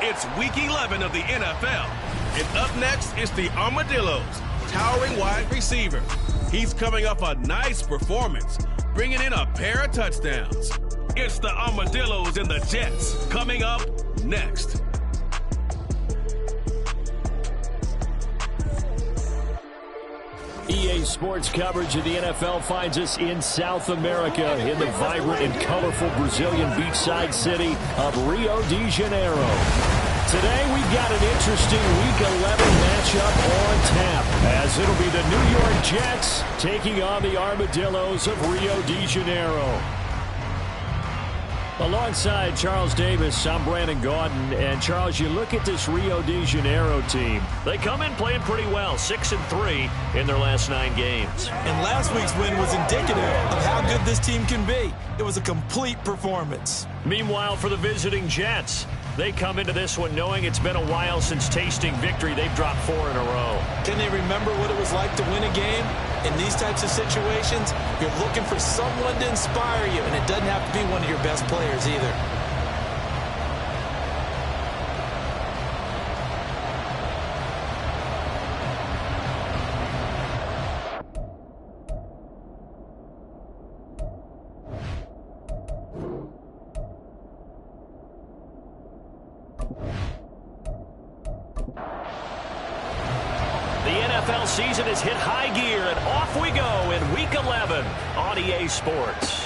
It's Week 11 of the NFL. And up next is the Armadillos, towering wide receiver. He's coming off a nice performance, bringing in a pair of touchdowns. It's the Armadillos and the Jets coming up next. EA Sports coverage of the NFL finds us in South America in the vibrant and colorful Brazilian beachside city of Rio de Janeiro. Today we've got an interesting Week 11 matchup on tap, as it'll be the New York Jets taking on the Armadillos of Rio de Janeiro. Alongside Charles Davis, I'm Brandon Gaudin. And Charles, you look at this Rio de Janeiro team. They come in playing pretty well, 6-3 in their last 9 games. And last week's win was indicative of how good this team can be. It was a complete performance. Meanwhile, for the visiting Jets, they come into this one knowing it's been a while since tasting victory. They've dropped 4 in a row. Can they remember what it was like to win a game? In these types of situations, you're looking for someone to inspire you, and it doesn't have to be one of your best players either. Season has hit high gear, and off we go in Week 11 on EA Sports.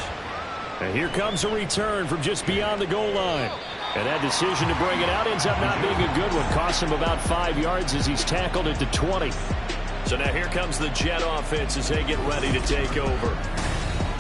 And here comes a return from just beyond the goal line. And that decision to bring it out ends up not being a good one. Cost him about 5 yards as he's tackled it to 20. So now here comes the Jet offense as they get ready to take over.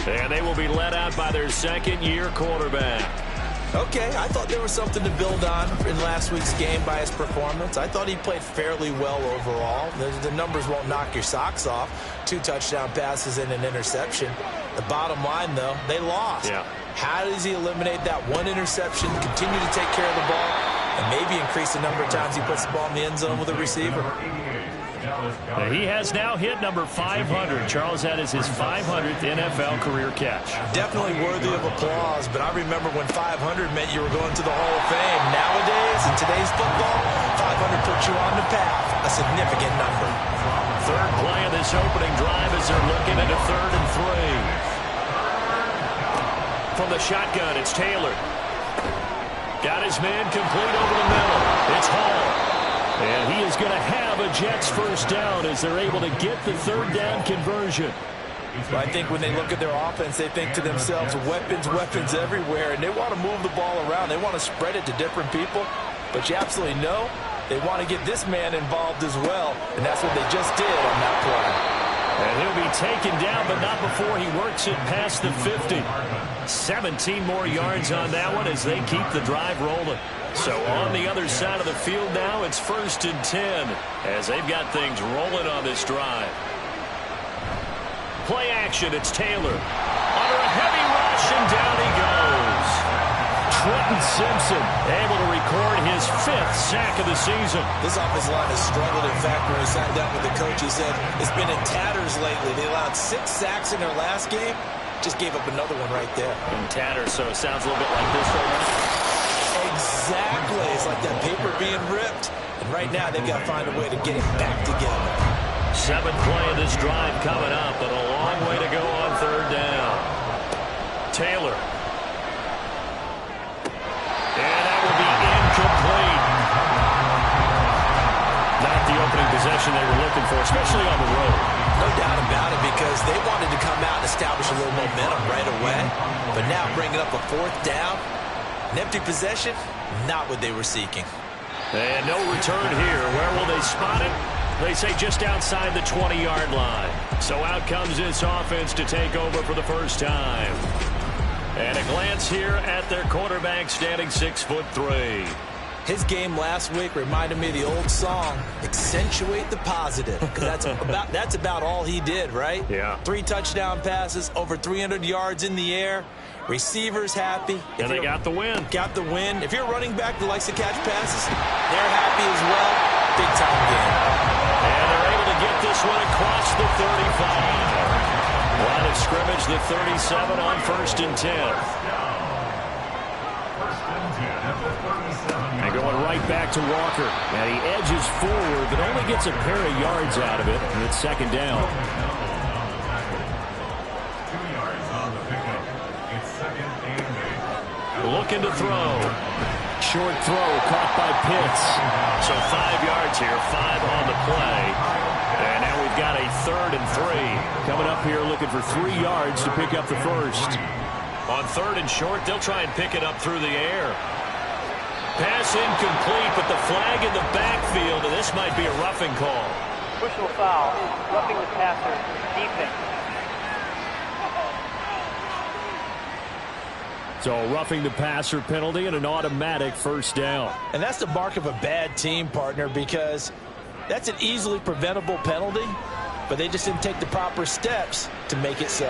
And they will be led out by their second-year quarterback. Okay, I thought there was something to build on in last week's game by his performance. I thought he played fairly well overall. The numbers won't knock your socks off. 2 touchdown passes and an interception. The bottom line, though, they lost. Yeah. How does he eliminate that 1 interception, continue to take care of the ball, and maybe increase the number of times he puts the ball in the end zone with a receiver? He has now hit number 500. Charles, that is his 500th NFL career catch. Definitely worthy of applause, but I remember when 500 meant you were going to the Hall of Fame. Nowadays, in today's football, 500 puts you on the path, a significant number. Third play of this opening drive as they're looking at a 3rd and 3. From the shotgun, it's Taylor. Got his man complete over the middle. It's Hall. And he is going to have a Jets first down as they're able to get the 3rd down conversion. Well, I think when they look at their offense, they think to themselves, weapons, weapons everywhere, and they want to move the ball around. They want to spread it to different people, but you absolutely know they want to get this man involved as well, and that's what they just did on that play. And he'll be taken down, but not before he works it past the 50. 17 more yards on that one as they keep the drive rolling. So on the other side of the field now, it's 1st and 10 as they've got things rolling on this drive. Play action, it's Taylor. Under a heavy rush, and down he goes. Trenton Simpson able to record his 5th sack of the season. This offensive line has struggled. In fact, when he sat down with the coach, he said it's been in tatters lately. They allowed 6 sacks in their last game. Just gave up another one right there. In tatters, so it sounds a little bit like this right now. Exactly. It's like that paper being ripped. And right now, they've got to find a way to get it back together. 7th play of this drive coming up, but a long way to go on 3rd down. Taylor. And that will be incomplete. Not the opening possession they were looking for, especially on the road. No doubt about it, because they wanted to come out and establish a little momentum right away. But now bringing up a 4th down, an empty possession, not what they were seeking. And no return here. Where will they spot it? They say just outside the 20-yard line. So out comes this offense to take over for the first time. And a glance here at their quarterback standing 6'3". His game last week reminded me of the old song, Accentuate the Positive. Because that's about all he did, right? Yeah. 3 touchdown passes, over 300 yards in the air. Receivers happy. And they got the win. Got the win. If you're a running back that likes to catch passes, they're happy as well. Big time game. And they're able to get this one across the 35. Line of scrimmage, the 37 on 1st and 10. And going right back to Walker. And he edges forward, but only gets a pair of yards out of it. And it's second down. 2 yards on the pickup. It's second and 8. Looking to throw. Short throw caught by Pitts. So 5 yards here, 5 on the play. And now we've got a 3rd and 3. Coming up here looking for 3 yards to pick up the first. On 3rd and short, they'll try and pick it up through the air. Pass incomplete, but the flag in the backfield, and this might be a roughing call. Personal foul, roughing the passer, defense. So roughing the passer penalty and an automatic first down. And that's the mark of a bad team, partner, because that's an easily preventable penalty, but they just didn't take the proper steps to make it so.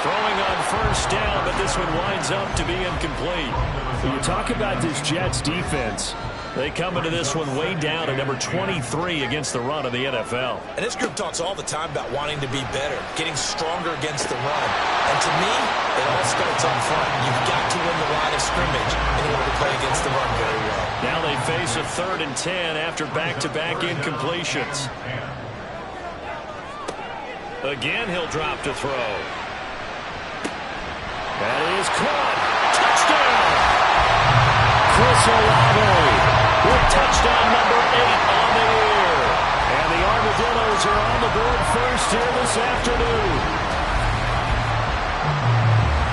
Throwing on first down, but this one winds up to be incomplete. When you talk about this Jets defense, they come into this one way down at number 23 against the run of the NFL. And this group talks all the time about wanting to be better, getting stronger against the run. And to me, it all starts up front. You've got to win the line of scrimmage in order to play against the run very well. Now they face a 3rd and 10 after back-to-back incompletions. Again, he'll drop to throw. That is caught. Touchdown! Chris Olave with touchdown number 8 on the year. And the Armadillos are on the board first here this afternoon.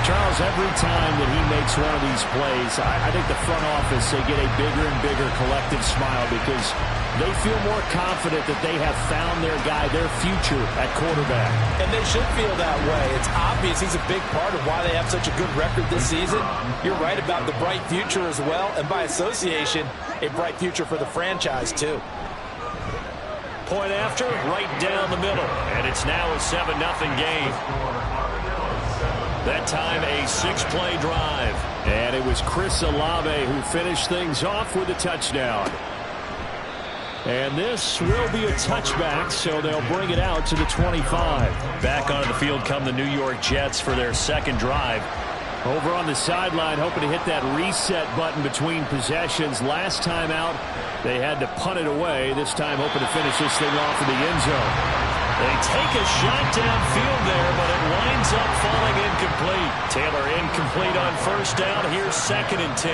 Charles, every time that he makes one of these plays, I think the front office, they get a bigger and bigger collective smile because they feel more confident that they have found their guy, their future at quarterback. And they should feel that way. It's obvious he's a big part of why they have such a good record this season. You're right about the bright future as well, and by association, a bright future for the franchise too. Point after, right down the middle, and it's now a 7-0 game. That time a 6-play drive. And it was Chris Olave who finished things off with a touchdown. And this will be a touchback, so they'll bring it out to the 25. Back onto the field come the New York Jets for their second drive. Over on the sideline, hoping to hit that reset button between possessions. Last time out, they had to punt it away. This time hoping to finish this thing off in the end zone. They take a shot downfield there, but it winds up falling incomplete. Taylor incomplete on first down. Here's 2nd and 10.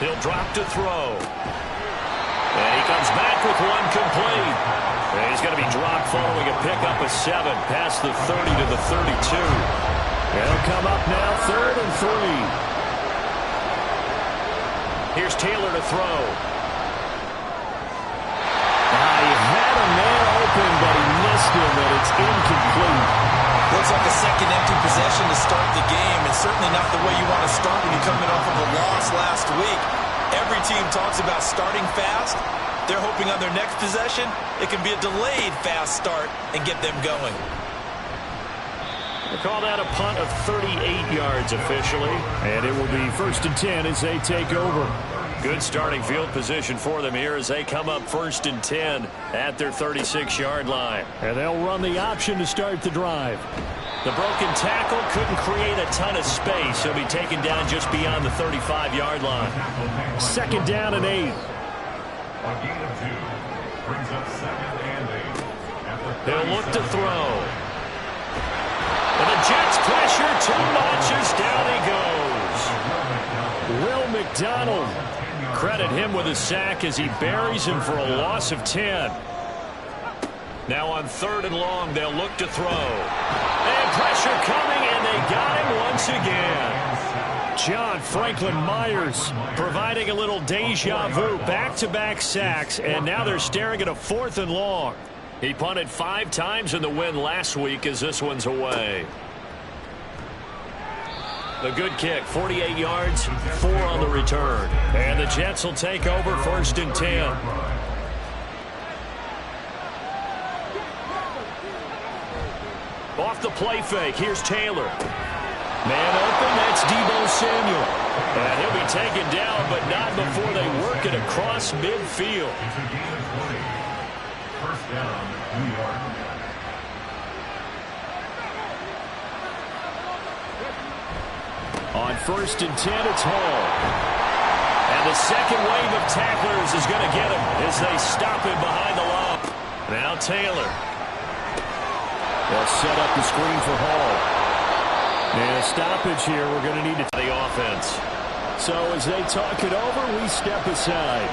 He'll drop to throw. And he comes back with one complete. And he's going to be dropped following a pickup of 7 past the 30 to the 32. It'll come up now 3rd and 3. Here's Taylor to throw. He had a man open, but he missed him, and it's incomplete. Looks like a second empty possession to start the game, and certainly not the way you want to start when you're coming off of a loss last week. Every team talks about starting fast. They're hoping on their next possession, it can be a delayed fast start and get them going. We'll call that a punt of 38 yards officially, and it will be 1st and 10 as they take over. Good starting field position for them here as they come up 1st and 10 at their 36-yard line. And they'll run the option to start the drive. The broken tackle couldn't create a ton of space. He'll be taken down just beyond the 35-yard line. 2nd down and 8. A gain of 2 brings up 2nd and 8. They'll look to throw. And the Jets pressure 2 notches. Down he goes. Will McDonald. Credit him with a sack as he buries him for a loss of 10. Now on 3rd and long, they'll look to throw. And pressure coming, and they got him once again. John Franklin Myers providing a little deja vu. Back-to-back sacks, and now they're staring at a 4th and long. He punted 5 times in the win last week as this one's away. A good kick, 48 yards, 4 on the return. And the Jets will take over 1st and 10. Off the play fake, here's Taylor. Man open, that's Deebo Samuel. And he'll be taken down, but not before they work it across midfield. It's a gain of 20. 1st down, New York. On 1st and 10, it's Hall. And the second wave of tacklers is going to get him as they stop him behind the line. Now Taylor. They'll set up the screen for Hall. And a stoppage here. We're going to need to the offense. So as they talk it over, we step aside.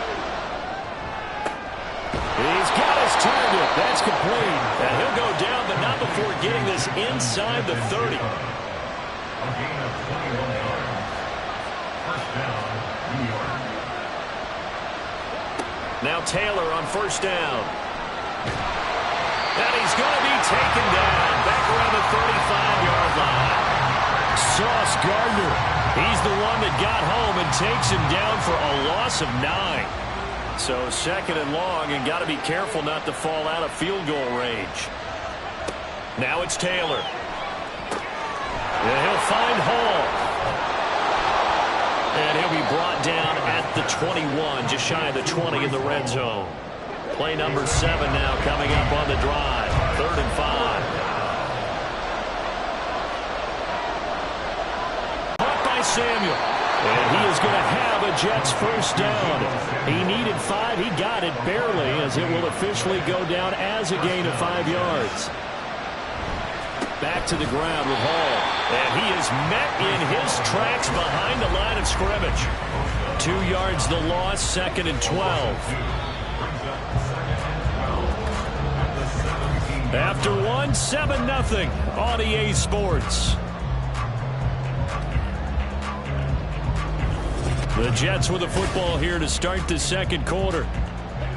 He's got his target. That's complete. And he'll go down, but not before getting this inside the 30. A gain of 21 yards. First down, New York. Now Taylor on 1st down. And he's going to be taken down back around the 35-yard line. Sauce Gardner. He's the one that got home and takes him down for a loss of 9. So 2nd and long, and got to be careful not to fall out of field goal range. Now it's Taylor. And he'll find Hall. And he'll be brought down at the 21, just shy of the 20 in the red zone. Play number 7 now coming up on the drive. 3rd and 5. Caught by Samuel. And he is going to have a Jets first down. He needed 5. He got it barely, as it will officially go down as a gain of 5 yards. Back to the ground with Hall. And he is met in his tracks behind the line of scrimmage. 2 yards the loss, 2nd and 12. After 1, 7-0 on EA Sports. The Jets with the football here to start the 2nd quarter,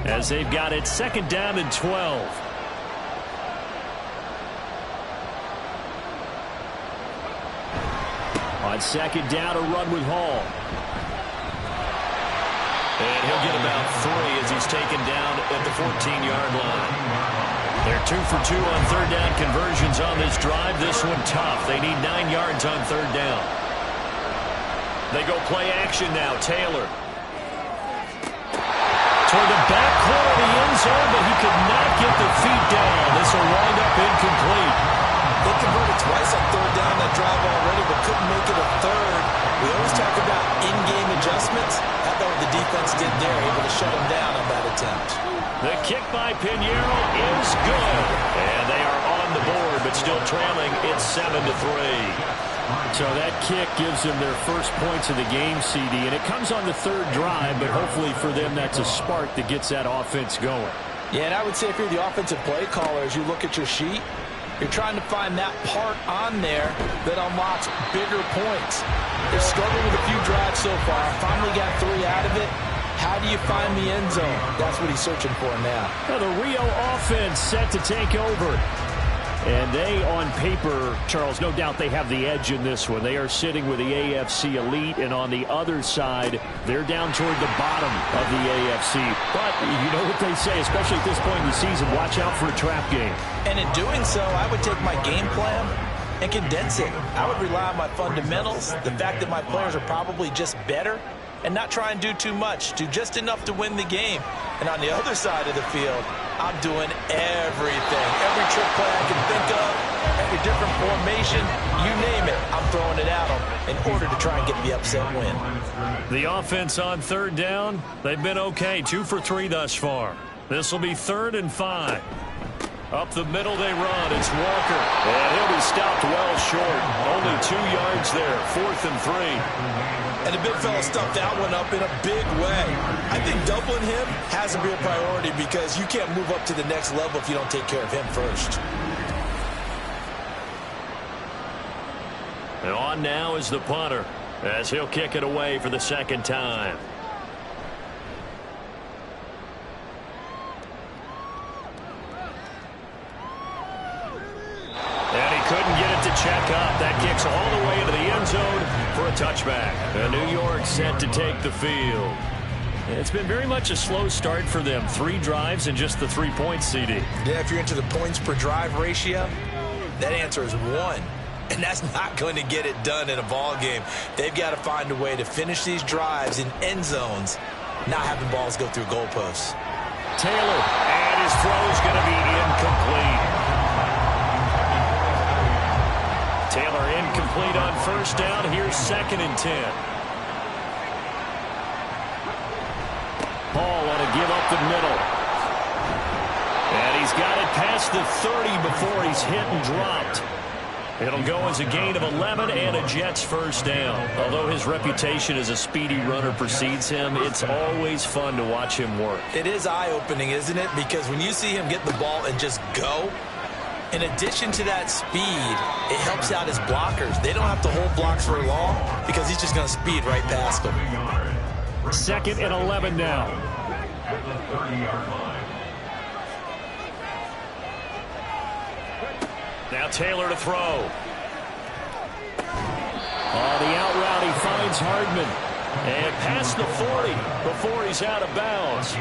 as they've got it 2nd down and 12. On 2nd down, a run with Hall. And he'll get about 3 as he's taken down at the 14-yard line. They're 2 for 2 on 3rd down conversions on this drive. This one tough. They need 9 yards on 3rd down. They go play action now. Taylor. Toward the back corner of the end zone, but he could not get the feet down. This will wind up incomplete. They converted twice on 3rd down that drive already, but couldn't make it a 3rd. We always talk about in-game adjustments. How about what the defense did there, able to shut him down on that attempt. The kick by Pinheiro is good. And they are on the board, but still trailing. It's 7-3. So that kick gives them their first points of the game, CD. And it comes on the 3rd drive, but hopefully for them that's a spark that gets that offense going. Yeah, and I would say if you're the offensive play caller, as you look at your sheet, you're trying to find that part on there that unlocks bigger points. They're struggling with a few drives so far. Finally got 3 out of it. How do you find the end zone? That's what he's searching for now. Now the Rio offense set to take over. And they, on paper, Charles, no doubt they have the edge in this one. They are sitting with the AFC elite, and on the other side, they're down toward the bottom of the AFC. But you know what they say, especially at this point in the season, watch out for a trap game. And in doing so, I would take my game plan and condense it. I would rely on my fundamentals, the fact that my players are probably just better, and not try and do too much, do just enough to win the game. And on the other side of the field, I'm doing everything. Every trick play I can think of, every different formation, you name it, I'm throwing it at them in order to try and get the upset win. The offense on 3rd down, they've been okay, 2 for 3 thus far. This will be 3rd and 5. Up the middle they run. It's Walker. And he'll be stopped well short. Only 2 yards there. 4th and 3. And the big fella stuffed that one up in a big way. I think doubling him has to be a priority because you can't move up to the next level if you don't take care of him first. And on now is the punter as he'll kick it away for the 2nd time. And he couldn't get it to check up. That kicks all the way into the end zone for a touchback. And New York set to take the field. It's been very much a slow start for them. 3 drives and just the 3 points, CD. Yeah, if you're into the points per drive ratio, that answer is 1. And that's not going to get it done in a ball game. They've got to find a way to finish these drives in end zones, not having balls go through goalposts. Taylor, and his throw is going to be incomplete. Taylor incomplete on first down. Here's 2nd and 10. Hall on a give up the middle. And he's got it past the 30 before he's hit and dropped. It'll go as a gain of 11 and a Jets first down. Although his reputation as a speedy runner precedes him, it's always fun to watch him work. It is eye-opening, isn't it? Because when you see him get the ball and just go, in addition to that speed, it helps out his blockers. They don't have to hold blocks for long because he's just going to speed right past them. 2nd and 11 now. At the 30-yard line. Now Taylor to throw. On the out route, he finds Hardman. And past the 40 before he's out of bounds.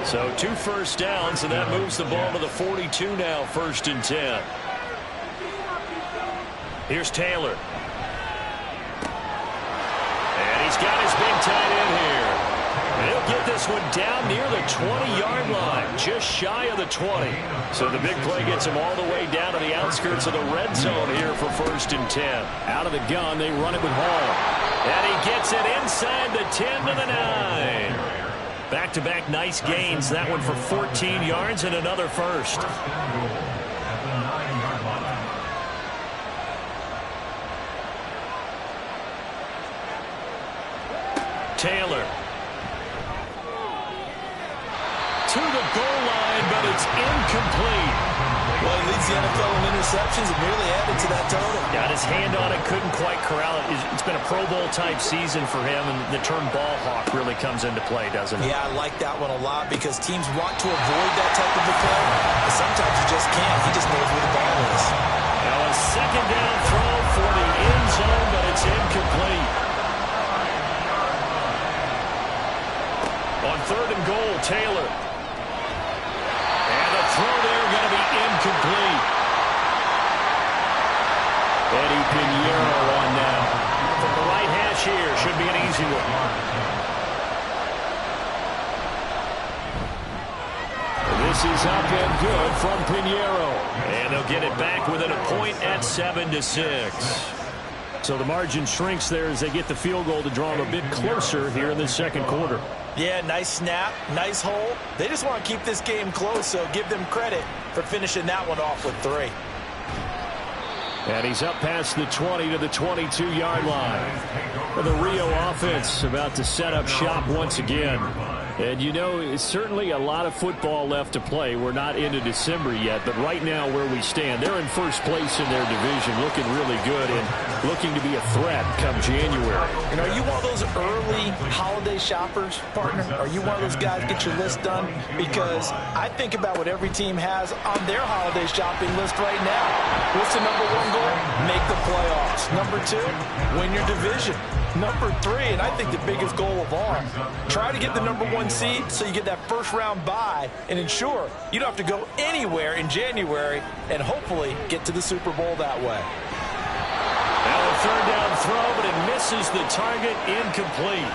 So 2 first downs, and that moves the ball to the 42 now, 1st and 10. Here's Taylor. And he's got his big tight end here. And he'll get this one down near the 20-yard line, just shy of the 20. So the big play gets him all the way down to the outskirts of the red zone here for 1st and 10. Out of the gun, they run it with Hall. And he gets it inside the 10 to the 9. Back-to-back nice gains. That one for 14 yards and another first. Taylor. To the goal line, but it's incomplete. Well, he leads the NFL in interceptions and nearly added to that total. Got his hand on it, couldn't quite corral it. It's been a Pro Bowl-type season for him, and the term ball hawk really comes into play, doesn't it? Yeah, I like that one a lot because teams want to avoid that type of a play, but sometimes you just can't. He just knows where the ball is. Now a 2nd down throw for the end zone, but it's incomplete. On 3rd and goal, Taylor. And the throw there going to be incomplete. Eddie Pinheiro on now. From the right hash here, should be an easy one. This is up and good from Pinheiro. And they'll get it back within a point at 7-6. So the margin shrinks there as they get the field goal to draw them a bit closer here in the 2nd quarter. Yeah, nice snap, nice hole. They just want to keep this game close, so give them credit for finishing that one off with 3. And he's up past the 20 to the 22-yard line. The Rio offense about to set up shop once again. And, you know, it's certainly a lot of football left to play. We're not into December yet, but right now where we stand, they're in first place in their division, looking really good and looking to be a threat come January. And are you one of those early holiday shoppers, partner? Are you one of those guys get your list done? Because I think about what every team has on their holiday shopping list right now. What's the number 1 goal? Make the playoffs. Number 2, win your division. Number 3, and I think the biggest goal of all, try to get the number 1 seed so you get that first-round bye and ensure you don't have to go anywhere in January and hopefully get to the Super Bowl that way. Now a 3rd down throw, but it misses the target, incomplete.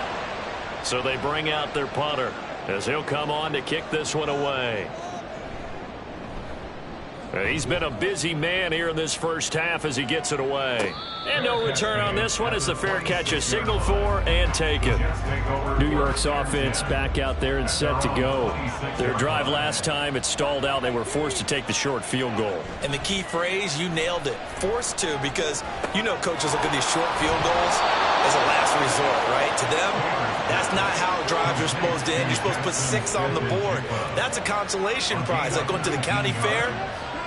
So they bring out their punter as he'll come on to kick this one away. He's been a busy man here in this first half as he gets it away. And no return on this one as the fair catch is signaled for and taken. New York's offense back out there and set to go. Their drive last time, it stalled out. They were forced to take the short field goal. And the key phrase, you nailed it. Forced to, because you know coaches look at these short field goals as a last resort, right? To them, that's not how drives are supposed to end. You're supposed to put 6 on the board. That's a consolation prize. Like going to the county fair,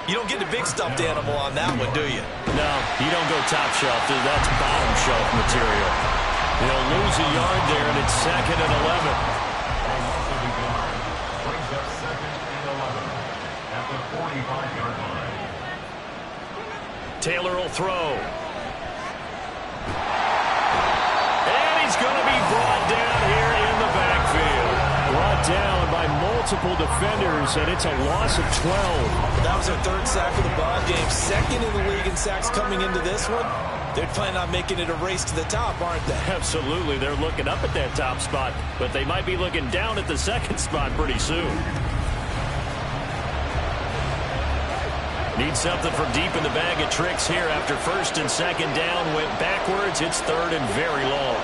you don't get the big stuffed animal on that one, do you? No, you don't go top shelf. That's bottom shelf material. They'll lose a yard there, and it's 2nd and 11. Brings up 2nd and 11 at the 45-yard line. Taylor will throw. And he's going to be brought down here in the backfield. Brought down by multiple defenders, and it's a loss of 12. That was their 3rd sack of the ball game. 2nd in the league in sacks coming into this one. They're planning on making it a race to the top, aren't they? Absolutely. They're looking up at that top spot, but they might be looking down at the 2nd spot pretty soon. Need something from deep in the bag of tricks here after first and second down. Went backwards. It's third and very long.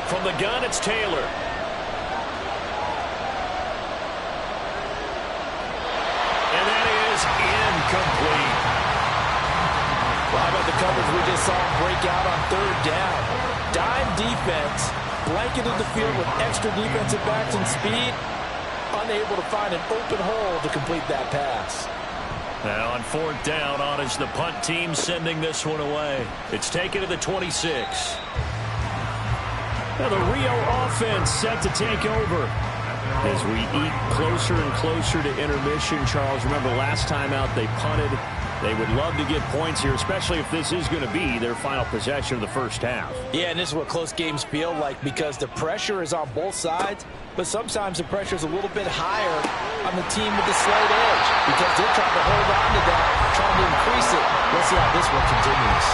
From the gun, it's Taylor. And that is incomplete. Well, how about the coverage we just saw break out on third down? Dime defense, blanketed the field with extra defensive backs and speed. Unable to find an open hole to complete that pass. Now on fourth down, on is the punt team sending this one away. It's taken to the 26. Now the Rio offense set to take over. As we eat closer and closer to intermission, Charles, remember last time out they punted. They would love to get points here, especially if this is going to be their final possession of the first half. Yeah, and this is what close games feel like because the pressure is on both sides, but sometimes the pressure is a little bit higher on the team with the slight edge because they're trying to hold on to that, trying to increase it. Let's see how this one continues.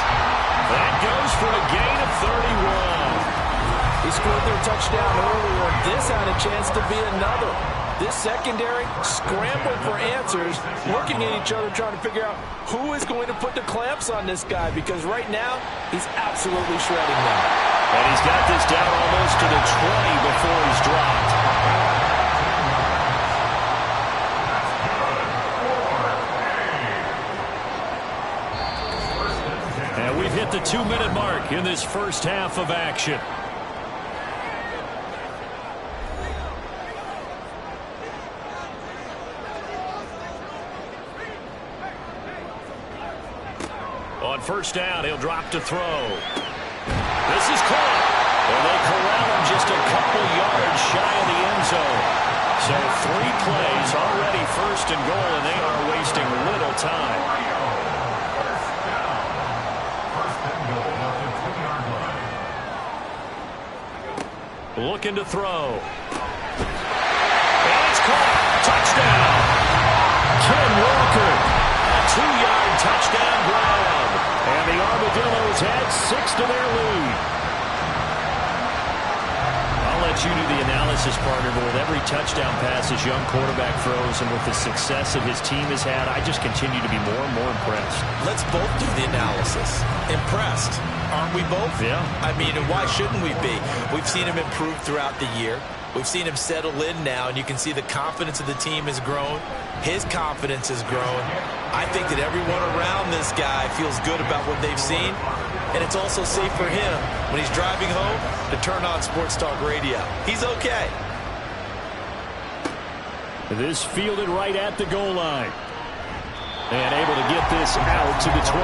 That goes for a gain of 31. He scored their touchdown earlier. This had a chance to be another. This secondary scrambled for answers, looking at each other, trying to figure out who is going to put the clamps on this guy because right now he's absolutely shredding them. And he's got this down almost to the 20 before he's dropped. And we've hit the 2-minute mark in this first half of action. On first down, he'll drop to throw. This is caught. And they corral him just a couple yards shy of the end zone. So 3 plays already first and goal, and they are wasting little time. Looking to throw. And it's caught. Touchdown. Ken Walker. A 2-yard touchdown grab. And the Armadillos add 6 to their lead. I'll let you do the analysis, partner, but with every touchdown pass his young quarterback throws and with the success that his team has had, I just continue to be more and more impressed. Let's both do the analysis. Impressed. Aren't we both? Yeah. I mean, and why shouldn't we be? We've seen him improve throughout the year. We've seen him settle in now, and you can see the confidence of the team has grown. His confidence has grown. I think that everyone around this guy feels good about what they've seen, and it's also safe for him when he's driving home to turn on Sports Talk Radio. He's okay. This fielded right at the goal line. And able to get this out to the 25.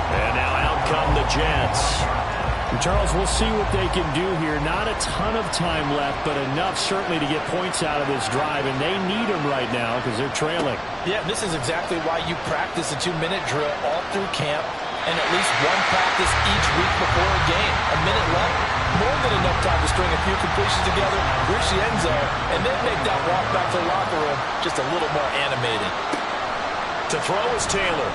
And now out come the Jets. Charles, we'll see what they can do here. Not a ton of time left, but enough certainly to get points out of this drive, and they need them right now because they're trailing. Yeah, this is exactly why you practice a 2-minute drill all through camp and at least one practice each week before a game. A minute left, more than enough time to string a few completions together, reach the end zone, and then make that walk back to the locker room just a little more animated. To throw is Taylor.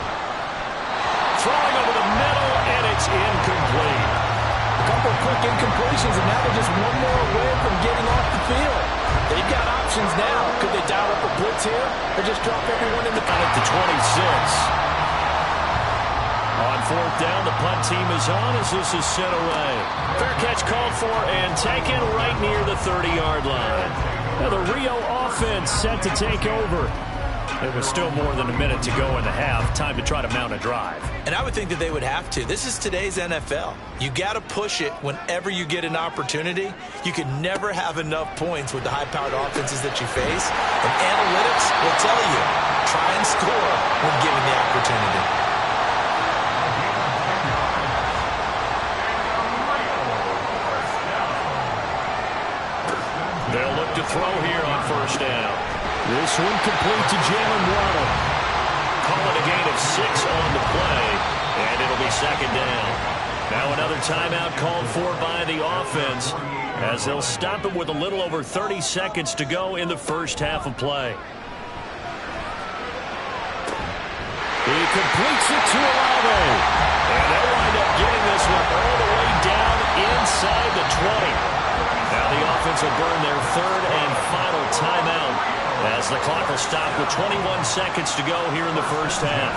Throwing over the middle, and it's incomplete. A couple of quick incompletions, and now they're just one more away from getting off the field. They've got options now. Could they dial up a blitz here or just drop everyone in the at the 26? On fourth down, the punt team is on as this is sent away. Fair catch called for and taken right near the 30-yard line. Now the Rio offense set to take over. There was still more than a minute to go in the half. Time to try to mount a drive. And I would think that they would have to. This is today's NFL. You got to push it whenever you get an opportunity. You can never have enough points with the high-powered offenses that you face. And analytics will tell you, try and score when given the opportunity. They'll look to throw here on first down. This one complete to Jalen Waddle. Call it a gain of 6 on the play, and it'll be second down. Now another timeout called for by the offense as they'll stop it with a little over 30 seconds to go in the first half of play. He completes it to Olave. And they'll wind up getting this one all the way down inside the 20. Now the offense offense will burn their third and final timeout as the clock will stop with 21 seconds to go here in the first half.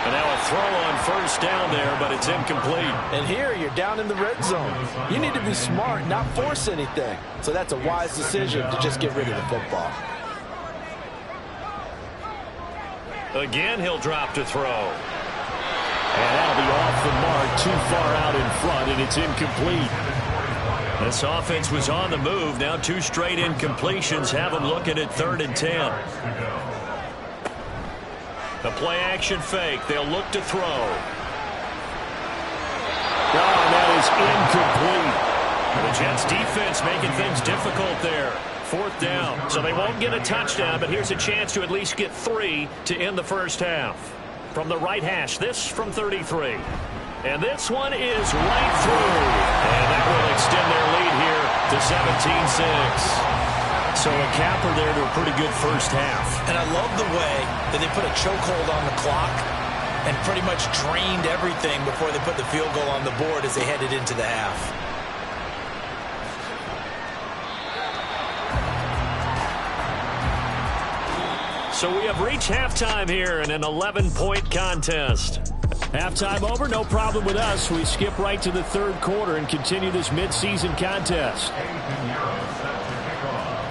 And now a throw on first down there, but it's incomplete. And here you're down in the red zone. You need to be smart, not force anything. So that's a wise decision to just get rid of the football. Again, he'll drop to throw. And that'll be off the mark, too far out in front, and it's incomplete. This offense was on the move. Now 2 straight incompletions have them looking at 3rd and 10. The play-action fake. They'll look to throw. Oh, and that is incomplete. The Jets defense making things difficult there. 4th down. So they won't get a touchdown, but here's a chance to at least get 3 to end the first half. From the right hash, this from 33. And this one is right through. And that will extend their lead here to 17-6. So a capper there to a pretty good first half. And I love the way that they put a chokehold on the clock and pretty much drained everything before they put the field goal on the board as they headed into the half. So we have reached halftime here in an 11-point contest. Halftime over, no problem with us. We skip right to the 3rd quarter and continue this midseason contest.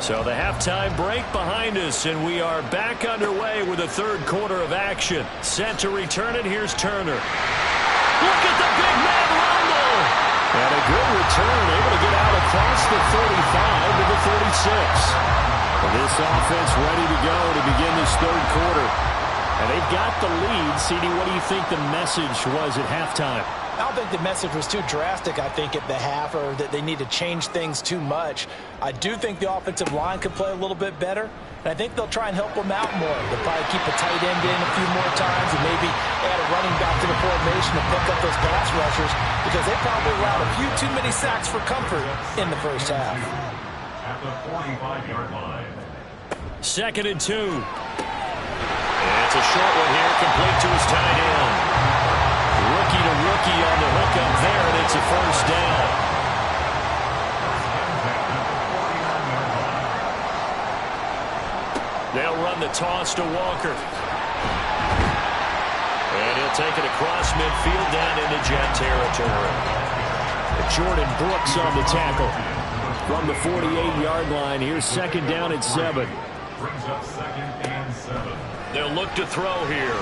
So the halftime break behind us, and we are back underway with the 3rd quarter of action. Set to return it, here's Turner. Look at the big man, Rundle! And a good return, able to get out across the 35 to the 36. This offense ready to go to begin this 3rd quarter. And they've got the lead. CD, what do you think the message was at halftime? I don't think the message was too drastic, I think, at the half, or that they need to change things too much. I do think the offensive line could play a little bit better, and I think they'll try and help them out more. They'll probably keep a tight end in a few more times and maybe add a running back to the formation to pick up those pass rushers, because they probably allowed a few too many sacks for comfort in the first half. At the 45-yard line. 2nd and 2. It's a short one here, complete to his tight end. Rookie to rookie on the hook up there, and it's a first down. They'll run the toss to Walker. And he'll take it across midfield down into Jet territory. Jordan Brooks on the tackle. From the 48-yard line, here's 2nd down at 7. Brings up 2nd and 7. They'll look to throw here.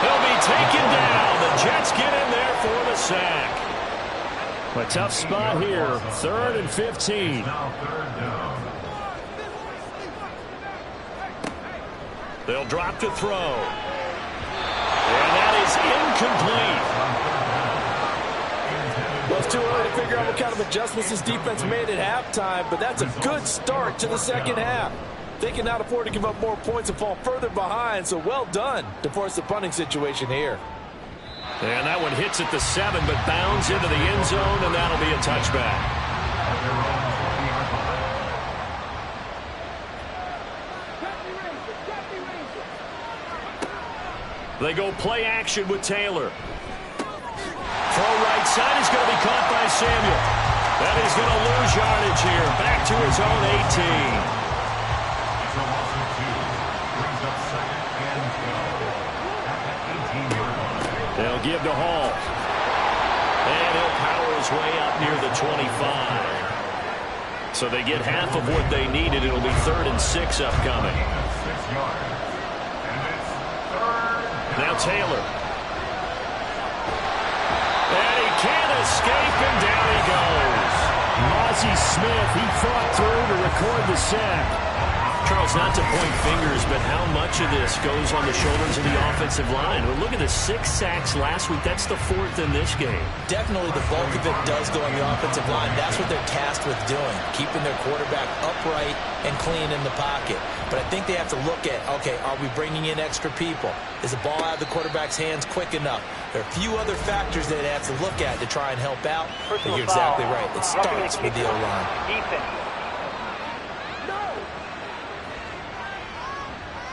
He'll be taken down. The Jets get in there for the sack. A tough spot here. 3rd and 15. Now 3rd down. They'll drop to throw. And that is incomplete. Well, it's too early to figure out what kind of adjustments this defense made at halftime, but that's a good start to the second half. They can not afford to give up more points and fall further behind, so well done to force the punting situation here. And that one hits at the 7, but bounds into the end zone, and that'll be a touchback. They go play action with Taylor. Throw right side is going to be caught by Samuel. That is going to lose yardage here. Back to his own 18. They'll give to Hall. And he'll power his way up near the 25. So they get half of what they needed. It'll be 3rd and 6 upcoming. Now Taylor. And he can't escape, and down he goes. Mozzie Smith, he fought through to record the sack. Charles, not to point fingers, but how much of this goes on the shoulders of the offensive line? Well, look at the 6 sacks last week. That's the 4th in this game. Definitely the bulk of it does go on the offensive line. That's what they're tasked with doing, keeping their quarterback upright and clean in the pocket. But I think they have to look at, okay, are we bringing in extra people? Is the ball out of the quarterback's hands quick enough? There are a few other factors that they have to look at to try and help out. But you're exactly right. It starts with the O-line. Defense.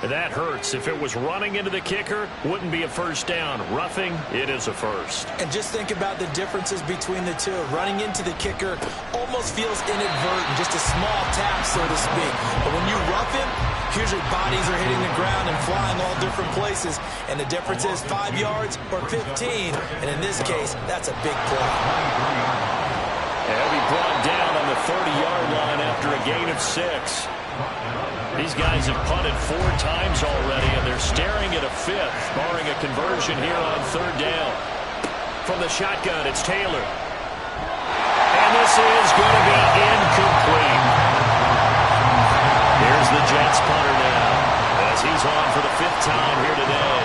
That hurts. If it was running into the kicker, wouldn't be a first down. Roughing, it is a first. And just think about the differences between the two. Running into the kicker almost feels inadvertent, just a small tap, so to speak. But when you rough him, usually bodies are hitting the ground and flying all different places. And the difference is 5 yards or 15. And in this case, that's a big play. He'll be brought down on the 30-yard line after a gain of 6. These guys have punted 4 times already, and they're staring at a 5th, barring a conversion here on 3rd down. From the shotgun, it's Taylor. And this is going to be incomplete. Here's the Jets punter now, as he's on for the 5th time here today.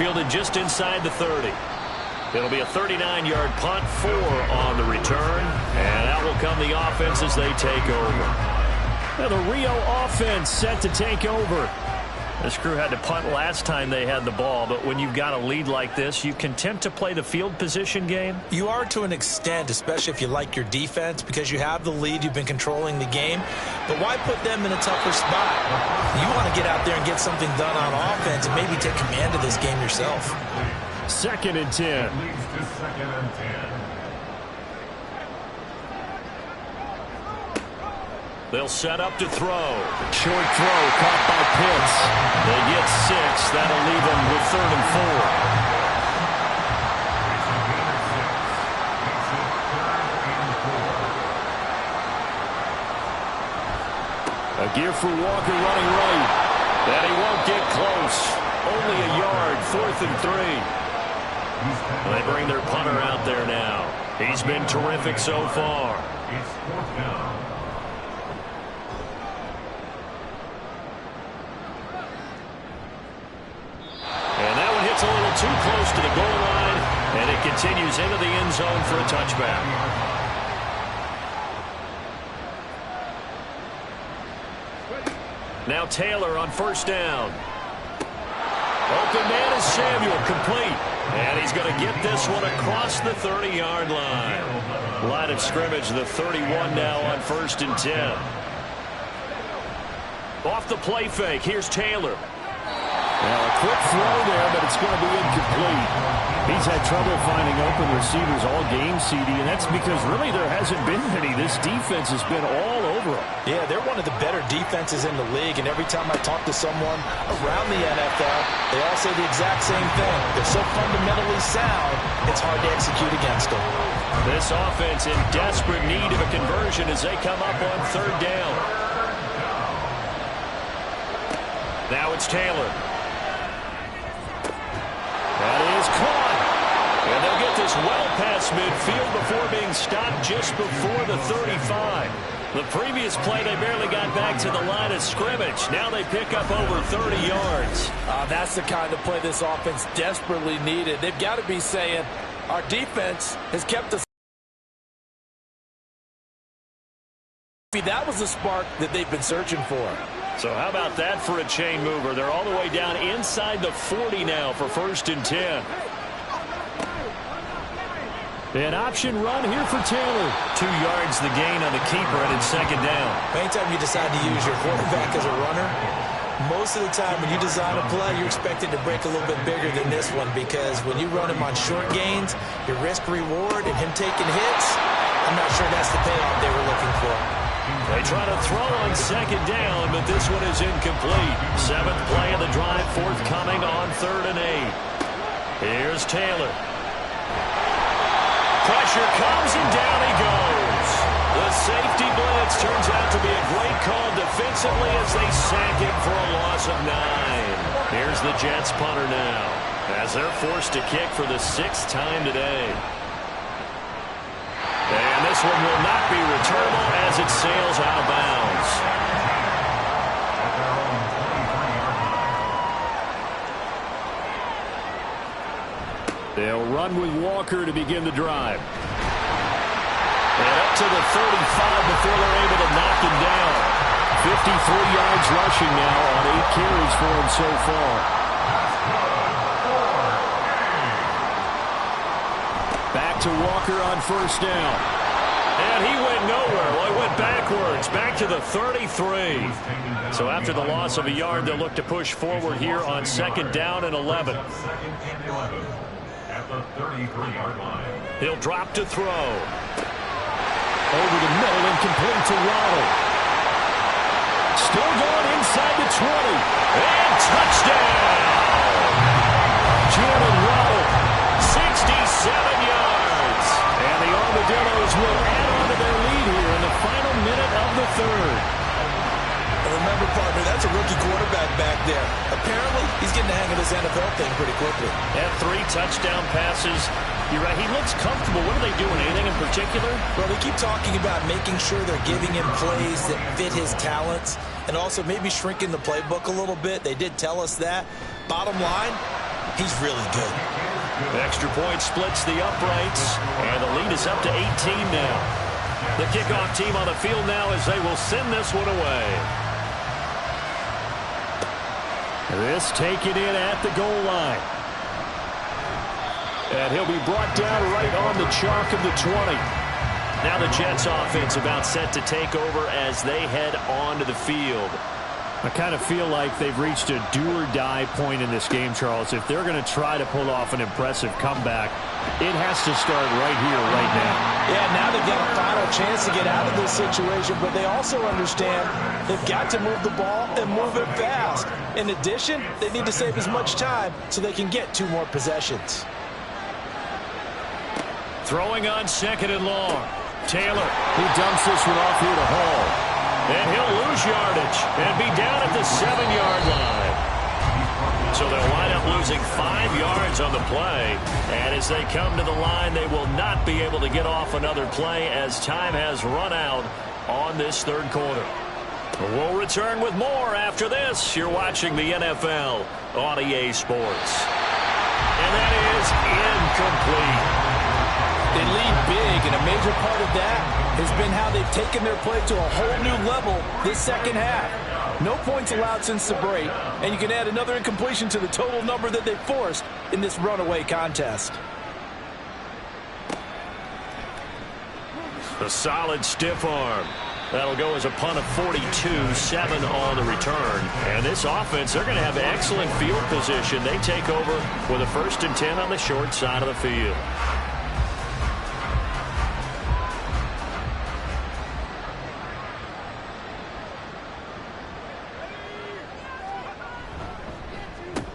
Fielded just inside the 30. It'll be a 39-yard punt, 4 on the return, and out will come the offense as they take over. Now the Rio offense set to take over. This crew had to punt last time they had the ball, but when you've got a lead like this, you content to play the field position game? You are to an extent, especially if you like your defense, because you have the lead, you've been controlling the game. But why put them in a tougher spot? You want to get out there and get something done on offense and maybe take command of this game yourself. 2nd and 10. Leads to 2nd and 10. They'll set up to throw. Short throw caught by Pitts. They get 6. That'll leave them with 3rd and 4. A gear for Walker running right. And he won't get close. Only a yard. 4th and 3. They bring their punter out there now. He's been terrific so far. It's 4th down. And that one hits a little too close to the goal line, and it continues into the end zone for a touchback. Now Taylor on 1st down. Open man is Samuel, complete. And he's going to get this one across the 30-yard line. Line of scrimmage, the 31 now on 1st and 10. Off the play fake, here's Taylor. Now a quick throw there, but it's going to be incomplete. He's had trouble finding open receivers all game, CD, and that's because really there hasn't been any. This defense has been all over them. Yeah, they're one of the better defenses in the league, and every time I talk to someone around the NFL, they all say the exact same thing. They're so fundamentally sound, it's hard to execute against them. This offense in desperate need of a conversion as they come up on 3rd down. Now it's Taylor. That is caught. And they'll get this well past midfield before being stopped just before the 35. The previous play, they barely got back to the line of scrimmage. Now they pick up over 30 yards. That's the kind of play this offense desperately needed. They've got to be saying, our defense has kept us. That was the spark that they've been searching for. So how about that for a chain mover? They're all the way down inside the 40 now for 1st and 10. An option run here for Taylor. 2 yards the gain on the keeper, and it's 2nd down. Anytime you decide to use your quarterback as a runner, most of the time when you design a play, you're expected to break a little bit bigger than this one, because when you run him on short gains, your risk-reward and him taking hits, I'm not sure that's the payoff they were looking for. They try to throw on 2nd down, but this one is incomplete. 7th play of the drive, forthcoming on 3rd and 8. Here's Taylor. Pressure comes, and down he goes. The safety blitz turns out to be a great call defensively as they sack him for a loss of 9. Here's the Jets punter now, as they're forced to kick for the 6th time today. And this one will not be returnable as it sails out of bounds. They'll run with Walker to begin the drive. And up to the 35 before they're able to knock him down. 53 yards rushing now on 8 carries for him so far. Back to Walker on 1st down. And he went nowhere. Well, he went backwards, back to the 33. So after the loss of a yard, they'll look to push forward here on 2nd down and 11. At the 33-yard line. He'll drop to throw. Over the middle and complete to Waddle. Still going inside the 20. And touchdown! Jalen Waddle, 67 yards. And the Armadillos will add on to their lead here in the final minute of the 3rd. Remember, partner, that's a rookie quarterback back there. Apparently, he's getting the hang of this NFL thing pretty quickly. Had 3 touchdown passes. You're right, he looks comfortable. What are they doing? Anything in particular? Well, they keep talking about making sure they're giving him plays that fit his talents and also maybe shrinking the playbook a little bit. They did tell us that. Bottom line, he's really good. Extra point splits the uprights, and the lead is up to 18 now. The kickoff team on the field now as they will send this one away. This taken in at the goal line. And he'll be brought down right on the chalk of the 20. Now the Jets offense about set to take over as they head onto the field. I kind of feel like they've reached a do-or-die point in this game, Charles. If they're going to try to pull off an impressive comeback, it has to start right here, right now. Yeah, now they've got a final chance to get out of this situation, but they also understand they've got to move the ball and move it fast. In addition, they need to save as much time so they can get 2 more possessions. Throwing on 2nd and long. Taylor, he dumps this one off here to Hall. And he'll lose yardage and be down at the 7-yard line. So they'll wind up losing 5 yards on the play. And as they come to the line, they will not be able to get off another play as time has run out on this 3rd quarter. We'll return with more after this. You're watching the NFL on EA Sports. And that is incomplete. They lead big, and a major part of that has been how they've taken their play to a whole new level this 2nd half. No points allowed since the break, and you can add another incompletion to the total number that they've forced in this runaway contest. A solid stiff arm. That'll go as a punt of 42, 7 on the return. And this offense, they're going to have excellent field position. They take over with a 1st and 10 on the short side of the field.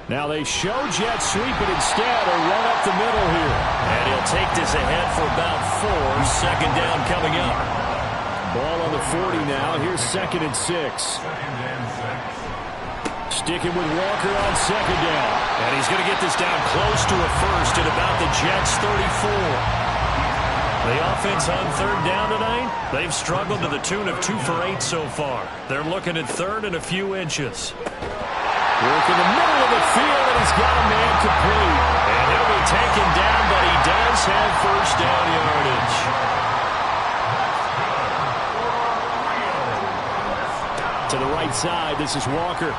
Now they show jet sweep, but instead a run up the middle here. And he'll take this ahead for about 4. 2nd down coming up. Ball on the 40 now. Here's 2nd and 6. Sticking with Walker on 2nd down. And he's going to get this down close to a 1st at about the Jets' 34. The offense on 3rd down tonight, they've struggled to the tune of 2 for 8 so far. They're looking at 3rd and a few inches. Work in the middle of the field, and he's got a man complete. And he'll be taken down, but he does have 1st down yardage. To the right side, this is Walker.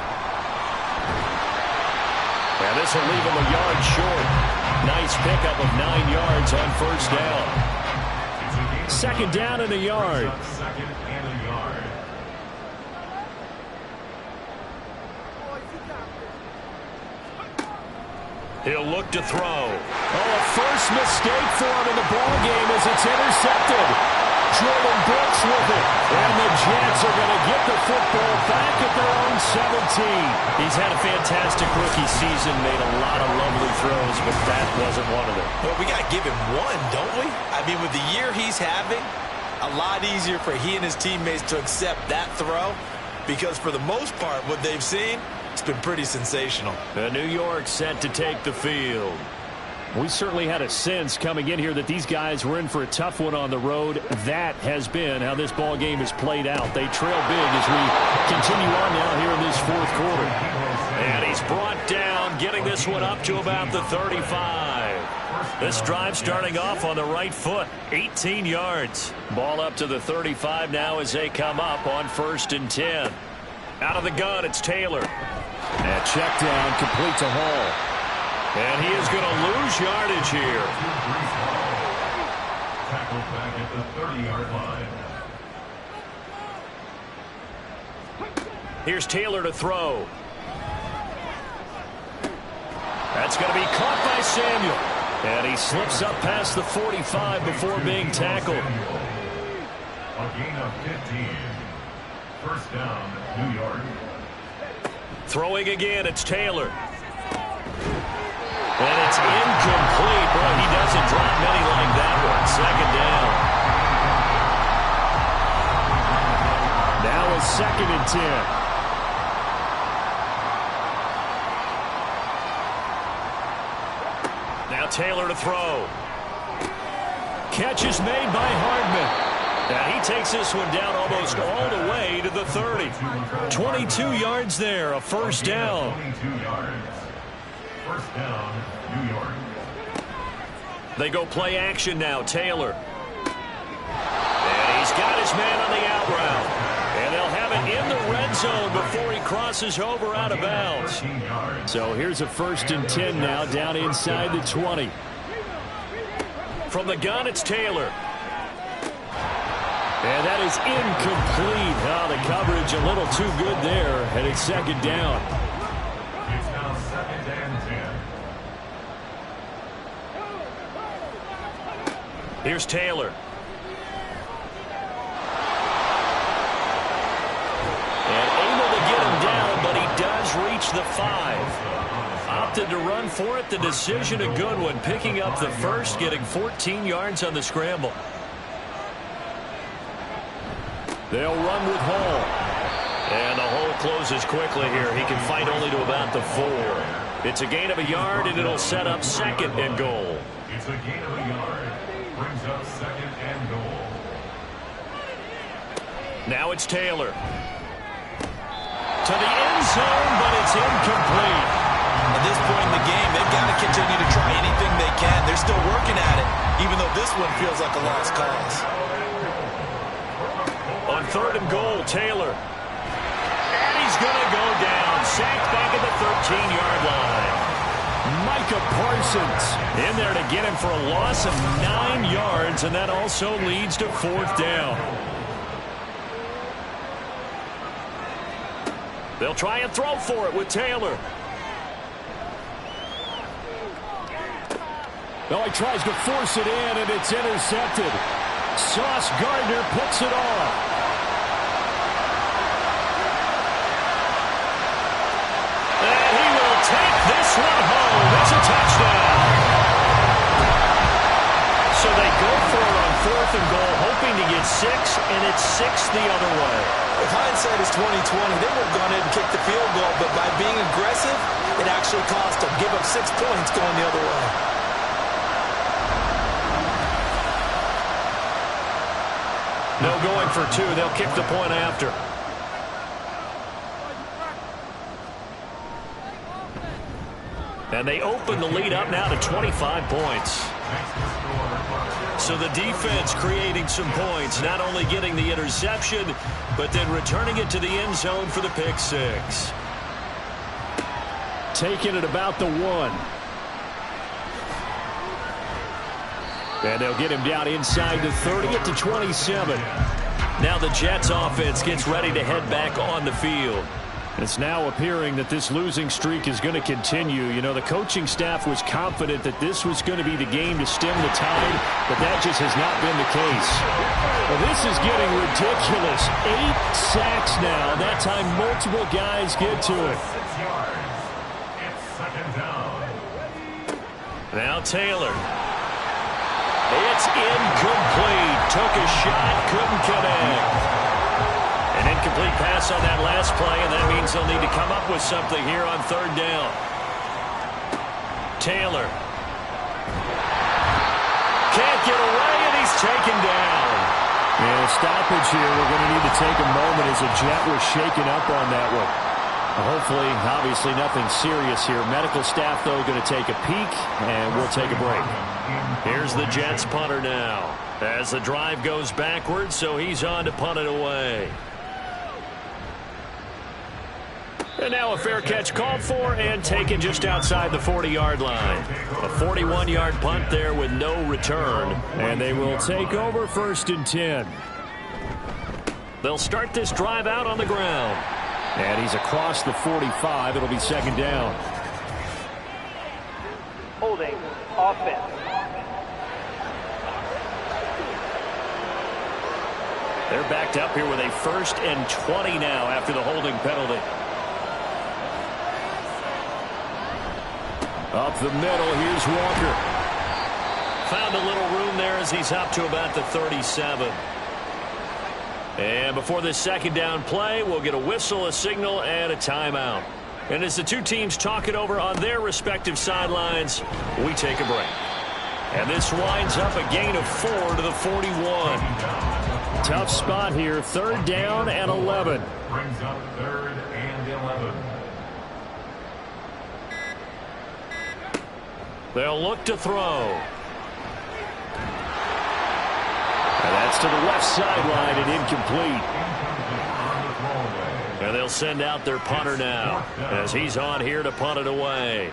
And this will leave him a yard short. Nice pickup of 9 yards on 1st down. 2nd down and a yard. He'll look to throw. Oh, a first mistake for him in the ballgame as it's intercepted. Jordan Brooks with it. And the Jets are going to get the football back at their own 17. He's had a fantastic rookie season, made a lot of lovely throws, but that wasn't one of them. Well, we got to give him one, don't we? I mean, with the year he's having, a lot easier for he and his teammates to accept that throw because for the most part, what they've seen, it's been pretty sensational. New York set to take the field. We certainly had a sense coming in here that these guys were in for a tough one on the road. That has been how this ball game has played out. They trail big as we continue on now here in this 4th quarter. And he's brought down, getting this one up to about the 35. This drive starting off on the right foot, 18 yards. Ball up to the 35 now as they come up on 1st and 10. Out of the gun, it's Taylor. And check down, complete to Hall. And he is going to lose yardage here. tackled back at the 30-yard line. Here's Taylor to throw. That's going to be caught by Samuel. And he slips up past the 45 before being tackled. A gain of 15. First down, New York. Throwing again, it's Taylor. And it's incomplete. Boy, he doesn't drop many like that one. Second down. Now a 2nd and 10. Now Taylor to throw. Catch is made by Hardman. And he takes this one down almost all the way to the 30. 22 yards there, a first down. 22 yards. First down, New York. They go play action now, Taylor. And he's got his man on the out route. And they'll have it in the red zone before he crosses over out of bounds. So here's a 1st and 10 now, down inside the 20. From the gun, it's Taylor. And that is incomplete. Oh, the coverage a little too good there, and it's 2nd down. It's now 2nd and 10. Here's Taylor. And able to get him down, but he does reach the 5. Opted to run for it. The decision a good one. Picking up the first, getting 14 yards on the scramble. They'll run with Hall. And the hole closes quickly here. He can fight only to about the 4. It's a gain of a yard, and it'll set up 2nd and goal. It's a gain of a yard. Brings up 2nd and goal. Now it's Taylor. To the end zone, but it's incomplete. At this point in the game, they've got to continue to try anything they can. They're still working at it, even though this one feels like a lost cause. On 3rd and goal, Taylor. And he's going to go down. Sacked back at the 13-yard line. Micah Parsons In there to get him for a loss of 9 yards, and that also leads to 4th down. They'll try and throw for it with Taylor. Oh, he tries to force it in, and it's intercepted. Sauce Gardner puts it off. And he will take this one home. It's a touchdown. So they go for it on 4th and goal, hoping to get 6, and it's 6 the other way. If hindsight is 20/20, they would have gone ahead and kicked the field goal, but by being aggressive, it actually cost them. Give up 6 points going the other way. No going for 2. They'll kick the point after. And they open the lead up now to 25 points. So the defense creating some points, not only getting the interception, but then returning it to the end zone for the pick 6. Taking it about the 1. And they'll get him down inside the 30 at the 27. Now the Jets offense gets ready to head back on the field. It's now appearing that this losing streak is going to continue. You know, the coaching staff was confident that this was going to be the game to stem the tide, but that just has not been the case. Well, this is getting ridiculous. 8 sacks now. That time multiple guys get to it. 6 yards. It's 2nd down. Now Taylor. It's incomplete. Took a shot, couldn't connect. An incomplete pass on that last play, and that means they'll need to come up with something here on 3rd down. Taylor. Can't get away, and he's taken down. And a stoppage here. We're going to need to take a moment as a Jet was shaken up on that one. Hopefully, obviously, nothing serious here. Medical staff, though, going to take a peek, and we'll take a break. Here's the Jets punter now. As the drive goes backwards, so he's on to punt it away. And now a fair catch called for and taken just outside the 40-yard line. A 41-yard punt there with no return. And they will take over 1st and 10. They'll start this drive out on the ground. And he's across the 45. It'll be 2nd down. Holding offense. They're backed up here with a 1st and 20 now after the holding penalty. Up the middle, here's Walker. Found a little room there as he's up to about the 37. And before this 2nd down play, we'll get a whistle, a signal, and a timeout. And as the two teams talk it over on their respective sidelines, we take a break. And this winds up a gain of 4 to the 41. Tough spot here, 3rd down and 11. Brings up 3rd and 11. They'll look to throw. And that's to the left sideline and incomplete. And they'll send out their punter now as he's on here to punt it away.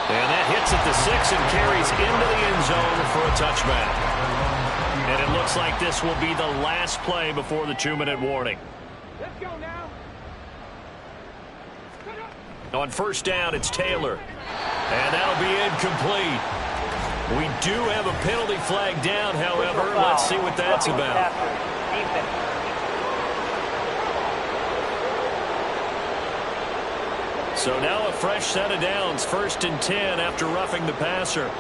And that hits at the 6 and carries into the end zone for a touchback. And it looks like this will be the last play before the 2-minute warning. Let's go now. On 1st down, it's Taylor. And that'll be incomplete. We do have a penalty flag down, however. Let's see what that's about. So now a fresh set of downs, 1st and 10 after roughing the passer.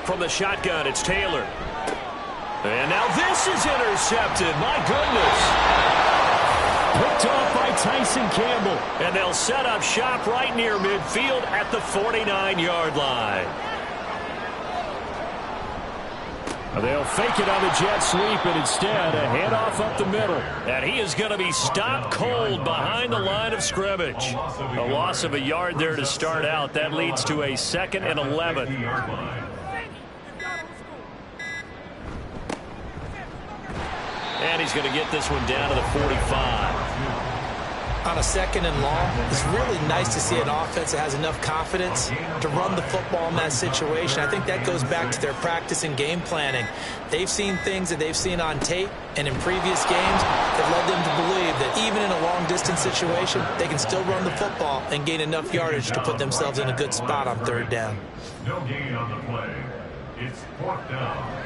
From the shotgun, it's Taylor. And now this is intercepted. My goodness. Picked off by Tyson Campbell. And they'll set up shop right near midfield at the 49-yard line. They'll fake it on the jet sweep, and instead a handoff up the middle. And he is going to be stopped cold behind the line of scrimmage. A loss of a yard there to start out. That leads to a 2nd and 11. And he's going to get this one down to the 45. On a 2nd and long, it's really nice to see an offense that has enough confidence to run the football in that situation. I think that goes back to their practice and game planning. They've seen things that they've seen on tape and in previous games that led them to believe that even in a long-distance situation, they can still run the football and gain enough yardage to put themselves in a good spot on 3rd down. No gain on the play. It's 4th down.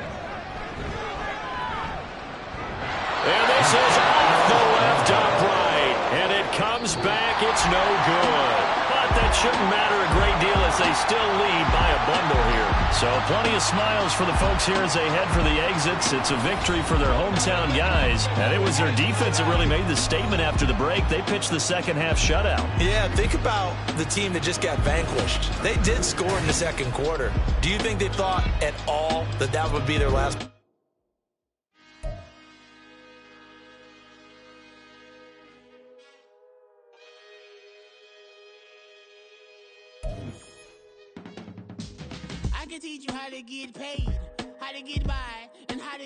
And this is off the left upright. And it comes back. It's no good. But that shouldn't matter a great deal as they still lead by a bundle here. So plenty of smiles for the folks here as they head for the exits. It's a victory for their hometown guys. And it was their defense that really made the statement after the break. They pitched the 2nd half shutout. Yeah, think about the team that just got vanquished. They did score in the 2nd quarter. Do you think they thought at all that that would be their last? I can teach you how to get paid, how to get by, and how to